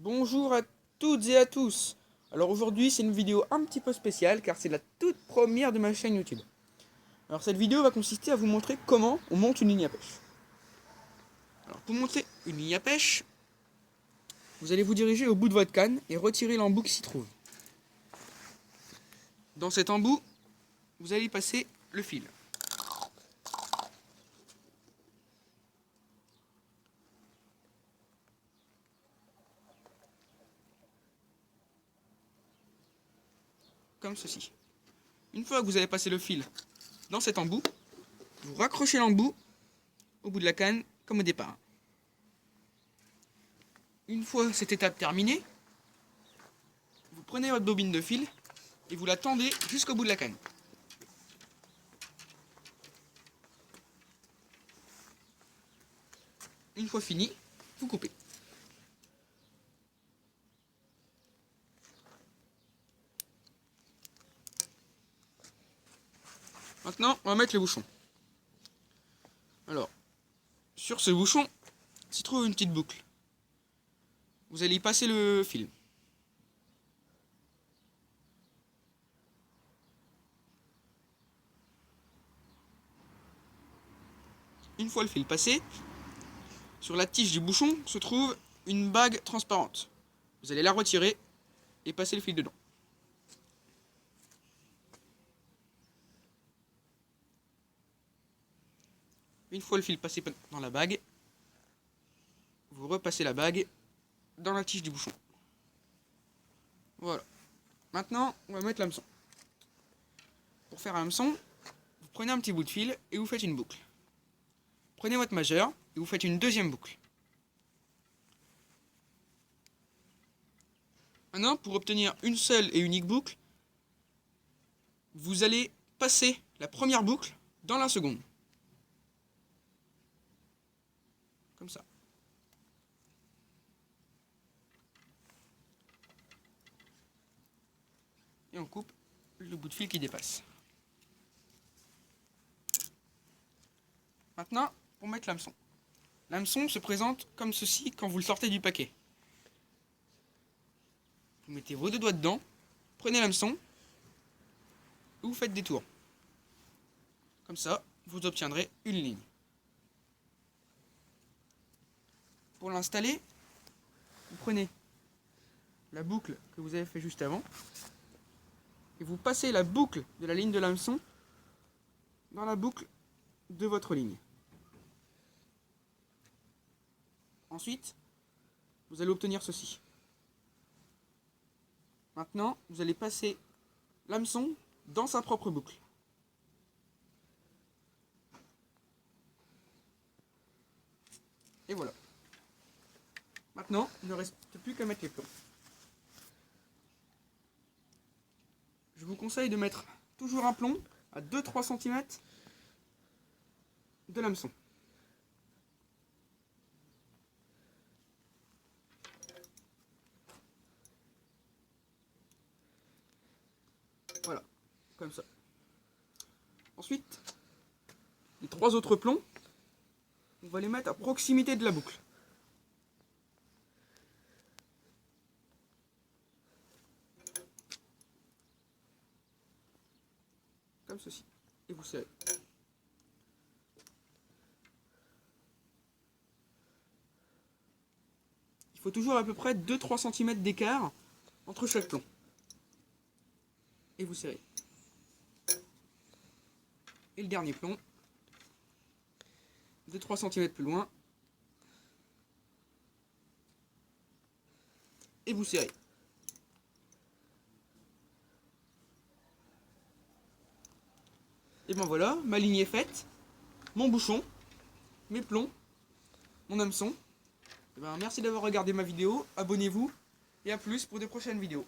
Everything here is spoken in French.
Bonjour à toutes et à tous. Alors aujourd'hui c'est une vidéo un petit peu spéciale car c'est la toute première de ma chaîne YouTube. Alors cette vidéo va consister à vous montrer comment on monte une ligne à pêche. Alors pour monter une ligne à pêche, vous allez vous diriger au bout de votre canne et retirer l'embout qui s'y trouve. Dans cet embout, vous allez passer le fil. Comme ceci. Une fois que vous avez passé le fil dans cet embout, vous raccrochez l'embout au bout de la canne comme au départ. Une fois cette étape terminée, vous prenez votre bobine de fil et vous la tendez jusqu'au bout de la canne. Une fois fini, vous coupez. Maintenant, on va mettre le bouchon. Alors, sur ce bouchon, s'y trouve une petite boucle. Vous allez y passer le fil. Une fois le fil passé, sur la tige du bouchon se trouve une bague transparente. Vous allez la retirer et passer le fil dedans. Une fois le fil passé dans la bague, vous repassez la bague dans la tige du bouchon. Voilà. Maintenant, on va mettre l'hameçon. Pour faire un hameçon, vous prenez un petit bout de fil et vous faites une boucle. Prenez votre majeur et vous faites une deuxième boucle. Maintenant, pour obtenir une seule et unique boucle, vous allez passer la première boucle dans la seconde. Comme ça. Et on coupe le bout de fil qui dépasse. Maintenant, pour mettre l'hameçon. L'hameçon se présente comme ceci quand vous le sortez du paquet. Vous mettez vos deux doigts dedans, prenez l'hameçon, et vous faites des tours. Comme ça, vous obtiendrez une ligne. Pour l'installer, vous prenez la boucle que vous avez fait juste avant, et vous passez la boucle de la ligne de l'hameçon dans la boucle de votre ligne. Ensuite, vous allez obtenir ceci. Maintenant, vous allez passer l'hameçon dans sa propre boucle. Et voilà. Maintenant, il ne reste plus qu'à mettre les plombs. Je vous conseille de mettre toujours un plomb à 2-3 cm de l'hameçon. Voilà, comme ça. Ensuite, les 3 autres plombs, on va les mettre à proximité de la boucle. Comme ceci. Et vous serrez. Il faut toujours à peu près 2-3 cm d'écart entre chaque plomb. Et vous serrez. Et le dernier plomb, 2-3 cm plus loin. Et vous serrez. Et ben voilà, ma ligne est faite. Mon bouchon, mes plombs, mon hameçon. Et ben merci d'avoir regardé ma vidéo. Abonnez-vous et à plus pour de prochaines vidéos.